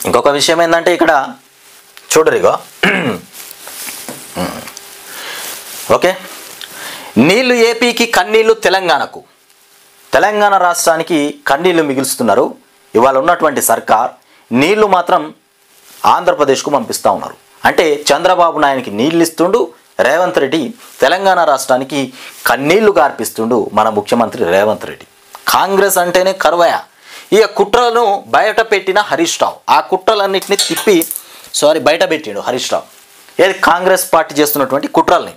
ఇంకొక విషయం ఏంటంటే ఇక్కడ చూడరిగో ఓకే, నీళ్లు ఏపీకి కన్నీళ్లు తెలంగాణకు, తెలంగాణ రాష్ట్రానికి కన్నీళ్లు మిగులుస్తున్నారు ఇవాళ ఉన్నటువంటి సర్కార్. నీళ్లు మాత్రం ఆంధ్రప్రదేశ్కు పంపిస్తూ ఉన్నారు. అంటే చంద్రబాబు నాయుడికి నీళ్ళు ఇస్తుండు రేవంత్ రెడ్డి, తెలంగాణ రాష్ట్రానికి కన్నీళ్లు గార్పిస్తుండు మన ముఖ్యమంత్రి రేవంత్ రెడ్డి. కాంగ్రెస్ అంటేనే కరువయ. ఇక కుట్రలను బయట పెట్టిన హరీష్ రావు, ఆ కుట్రలన్నింటినీ బయట పెట్టిండు హరీష్ రావు. ఏది కాంగ్రెస్ పార్టీ చేస్తున్నటువంటి కుట్రల్ని.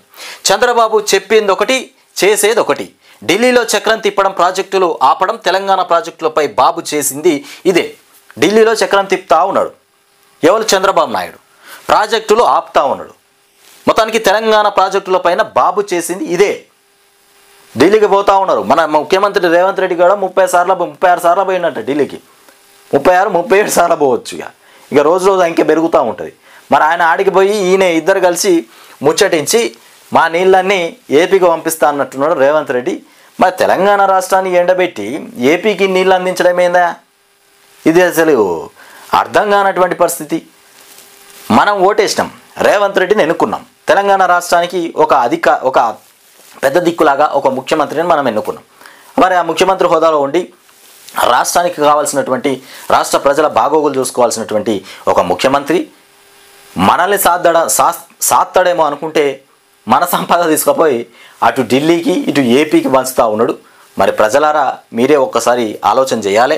చంద్రబాబు చెప్పింది ఒకటి, చేసేది ఒకటి. ఢిల్లీలో చక్రం తిప్పడం, ప్రాజెక్టులు ఆపడం, తెలంగాణ ప్రాజెక్టులపై బాబు చేసింది ఇదే. ఢిల్లీలో చక్రం తిప్పుతా ఉన్నాడు ఎవరు? చంద్రబాబు నాయుడు. ప్రాజెక్టులు ఆపుతా ఉన్నాడు. మొత్తానికి తెలంగాణ ప్రాజెక్టులపైన బాబు చేసింది ఇదే. ఢిల్లీకి పోతా ఉన్నారు. మన ముఖ్యమంత్రి రేవంత్ రెడ్డి కూడా 36 సార్లు పోయినట్ట ఢిల్లీకి. 37 సార్లు పోవచ్చు. ఇక రోజు రోజు ఇంకే పెరుగుతూ ఉంటుంది. మరి ఆయన ఆడికి పోయి ఈయన ఇద్దరు కలిసి ముచ్చటించి మా నీళ్ళన్నీ ఏపీకి పంపిస్తా అన్నట్టున్నాడు రేవంత్ రెడ్డి. మరి తెలంగాణ రాష్ట్రాన్ని ఎండబెట్టి ఏపీకి నీళ్ళు అందించడం ఏందా? ఇది అసలు అర్థం కానటువంటి పరిస్థితి. మనం ఓటేసినాం, రేవంత్ రెడ్డిని ఎన్నుకున్నాం. తెలంగాణ రాష్ట్రానికి ఒక పెద్ద దిక్కులాగా ఒక ముఖ్యమంత్రిని మనం ఎన్నుకున్నాం. మరి ఆ ముఖ్యమంత్రి హోదాలో ఉండి రాష్ట్రానికి కావాల్సినటువంటి, రాష్ట్ర ప్రజల బాగోగులు చూసుకోవాల్సినటువంటి ఒక ముఖ్యమంత్రి మనల్ని సాత్తడేమో అనుకుంటే మన సంపద తీసుకుపోయి అటు ఢిల్లీకి ఇటు ఏపీకి పంచుతూ ఉన్నాడు. మరి ప్రజలారా మీరే ఒక్కసారి ఆలోచన చేయాలి.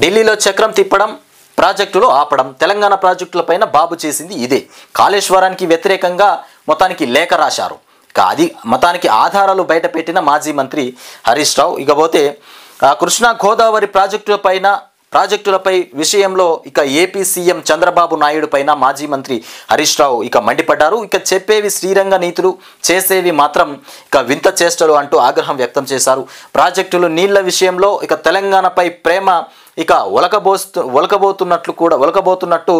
ఢిల్లీలో చక్రం తిప్పడం, ప్రాజెక్టులు ఆపడం, తెలంగాణ ప్రాజెక్టులపైన బాబు చేసింది ఇదే. కాళేశ్వరానికి వ్యతిరేకంగా మొత్తానికి లేఖ రాశారు. అది మొత్తానికి ఆధారాలు బయట పెట్టిన మాజీ మంత్రి హరీష్ రావు. ఇకపోతే కృష్ణా గోదావరి ప్రాజెక్టులపై విషయంలో ఇక ఏపీ సీఎం చంద్రబాబు నాయుడు పైన మాజీ మంత్రి హరీష్ రావు ఇక మండిపడ్డారు. ఇక చెప్పేవి శ్రీరంగ నీతులు, చేసేవి మాత్రం ఇక వింత చేష్టలు అంటూ ఆగ్రహం వ్యక్తం చేశారు. ప్రాజెక్టులు నీళ్ల విషయంలో ఇక తెలంగాణపై ప్రేమ ఇక ఒలకబోతున్నట్టు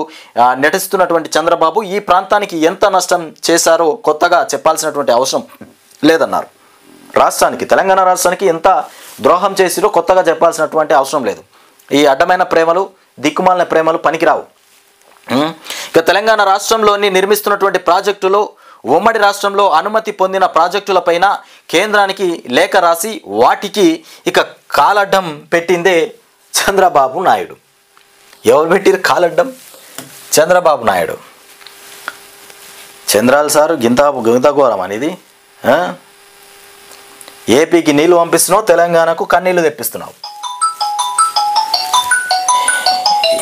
నటిస్తున్నటువంటి చంద్రబాబు ఈ ప్రాంతానికి ఎంత నష్టం చేశారో కొత్తగా చెప్పాల్సినటువంటి అవసరం లేదన్నారు. రాష్ట్రానికి, తెలంగాణ రాష్ట్రానికి ఎంత ద్రోహం చేసిరో కొత్తగా చెప్పాల్సినటువంటి అవసరం లేదు. ఈ అడ్డమైన ప్రేమలు, దిక్కుమాలిన ప్రేమలు పనికిరావు. ఇక తెలంగాణ రాష్ట్రంలోని నిర్మిస్తున్నటువంటి ప్రాజెక్టులు, ఉమ్మడి రాష్ట్రంలో అనుమతి పొందిన ప్రాజెక్టులపైన కేంద్రానికి లేఖ రాసి వాటికి ఇక కాలడ్డం పెట్టిందే చంద్రబాబు నాయుడు. ఎవరు పెట్టిరు కాలడ్డం? చంద్రబాబు నాయుడు. చంద్రాలు సారు గింత ఘోరం అనేది. ఏపీకి నీళ్లు పంపిస్తున్నావు, తెలంగాణకు కన్నీళ్లు తెప్పిస్తున్నావు.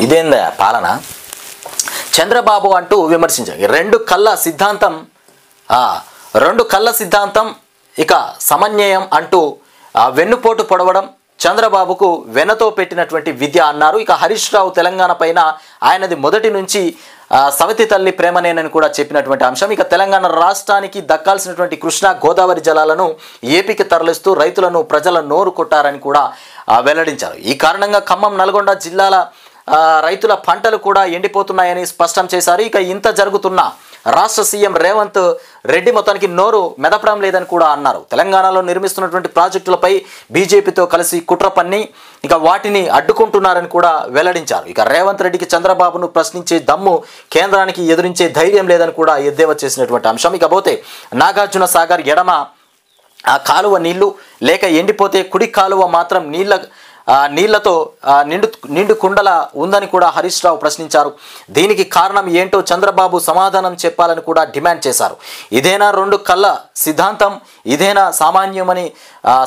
ఇదేందా పాలన? చంద్రబాబు అంటూ విమర్శించారు. రెండు కళ్ళ సిద్ధాంతం ఇక సమన్వయం అంటూ వెన్నుపోటు పొడవడం చంద్రబాబుకు వెనతో పెట్టినటువంటి విద్య అన్నారు. ఇక హరీష్ రావు తెలంగాణ పైన ఆయనది మొదటి నుంచి సవతి తల్లి ప్రేమనేనని కూడా చెప్పినటువంటి అంశం. ఇక తెలంగాణ రాష్ట్రానికి దక్కాల్సినటువంటి కృష్ణా గోదావరి జలాలను ఏపీకి తరలిస్తూ రైతులను, ప్రజల నోరు కొట్టారని కూడా వెల్లడించారు. ఈ కారణంగా ఖమ్మం, నల్గొండ జిల్లాల రైతుల పంటలు కూడా ఎండిపోతున్నాయని స్పష్టం చేశారు. ఇక ఇంత జరుగుతున్నా రాష్ట్ర సీఎం రేవంత్ రెడ్డి మొత్తానికి నోరు మెదపడం లేదని కూడా అన్నారు. తెలంగాణలో నిర్మిస్తున్నటువంటి ప్రాజెక్టులపై బీజేపీతో కలిసి కుట్ర పన్ని ఇక వాటిని అడ్డుకుంటున్నారని కూడా వెల్లడించారు. ఇక రేవంత్ రెడ్డికి చంద్రబాబును ప్రశ్నించే దమ్ము, కేంద్రానికి ఎదురించే ధైర్యం లేదని కూడా ఎద్దేవా చేసినటువంటి అంశం. ఇకపోతే నాగార్జున సాగర్ ఎడమ కాలువ నీళ్లు లేక ఎండిపోతే కుడి కాలువ మాత్రం నీళ్లతో నిండు కుండల ఉందని కూడా హరీష్ రావు ప్రశ్నించారు. దీనికి కారణం ఏంటో చంద్రబాబు సమాధానం చెప్పాలని కూడా డిమాండ్ చేశారు. ఇదేనా రెండు కళ్ళ సిద్ధాంతం? ఇదేనా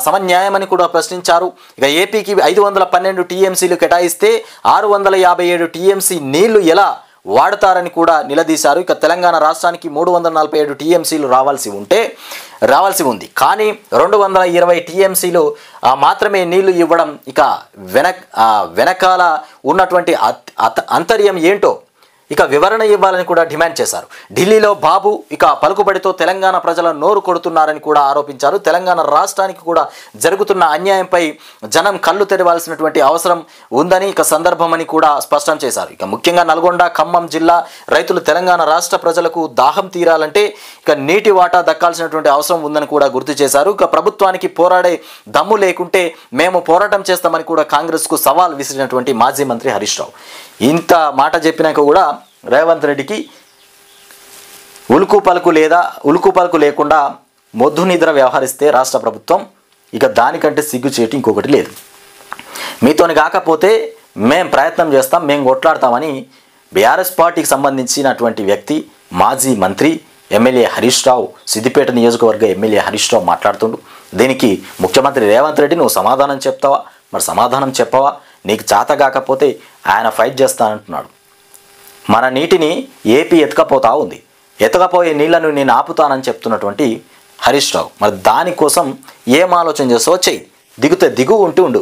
సమన్యాయమని కూడా ప్రశ్నించారు. ఇక ఏపీకి 512 టీఎంసీలు కేటాయిస్తే 657 టీఎంసీ నీళ్లు ఎలా వాడతారని కూడా నిలదీశారు. ఇక తెలంగాణ రాష్ట్రానికి 347 టీఎంసీలు రావాల్సి ఉంది. కానీ 220 టీఎంసీలు మాత్రమే నీళ్లు ఇవ్వడం ఇక వెనకాల ఉన్నటువంటి అంతర్యం ఏంటో ఇక వివరణ ఇవ్వాలని కూడా డిమాండ్ చేశారు. ఢిల్లీలో బాబు ఇక పలుకుబడితో తెలంగాణ ప్రజల నోరు కొడుతున్నారని కూడా ఆరోపించారు. తెలంగాణ రాష్ట్రానికి కూడా జరుగుతున్న అన్యాయంపై జనం కళ్ళు తెరవాల్సినటువంటి అవసరం ఉందని ఇక సందర్భమని కూడా స్పష్టం చేశారు. ఇక ముఖ్యంగా నల్గొండ, ఖమ్మం జిల్లా రైతులు తెలంగాణ రాష్ట్ర ప్రజలకు దాహం తీరాలంటే ఇక నీటి వాటా దక్కాల్సినటువంటి అవసరం ఉందని కూడా గుర్తు చేశారు. ఇక ప్రభుత్వానికి పోరాడే దమ్ము లేకుంటే మేము పోరాటం చేస్తామని కూడా కాంగ్రెస్కు సవాల్ విసిరినటువంటి మాజీ మంత్రి హరీష్ రావు. ఇంత మాట చెప్పినాక కూడా రేవంత్ రెడ్డికి ఉలుకు పలుకు లేకుండా మొద్దు నిద్ర వ్యవహరిస్తే రాష్ట్ర ప్రభుత్వం ఇక దానికంటే సిగ్గుచేటు ఇంకొకటి లేదు. మీతోని కాకపోతే మేం ప్రయత్నం చేస్తాం, మేము కొట్లాడతామని బీఆర్ఎస్ పార్టీకి సంబంధించినటువంటి వ్యక్తి మాజీ మంత్రి ఎమ్మెల్యే హరీష్ రావు, సిద్దిపేట నియోజకవర్గ ఎమ్మెల్యే హరీష్ రావు మాట్లాడుతుండు. దీనికి ముఖ్యమంత్రి రేవంత్ రెడ్డి నువ్వు సమాధానం చెప్తావా? మరి సమాధానం చెప్పవా? నీకు చేత కాకపోతే ఆయన ఫైట్ చేస్తానంటున్నాడు. మన నీటిని ఏపీ ఎత్తుకపోతా ఉంది, ఎత్తకపోయే నీళ్లను నేను ఆపుతానని చెప్తున్నటువంటి హరీష్ రావు మరి దానికోసం ఏం ఆలోచన చేస్తావో చెయ్యి, దిగుతే దిగు ఉంటూ ఉండు.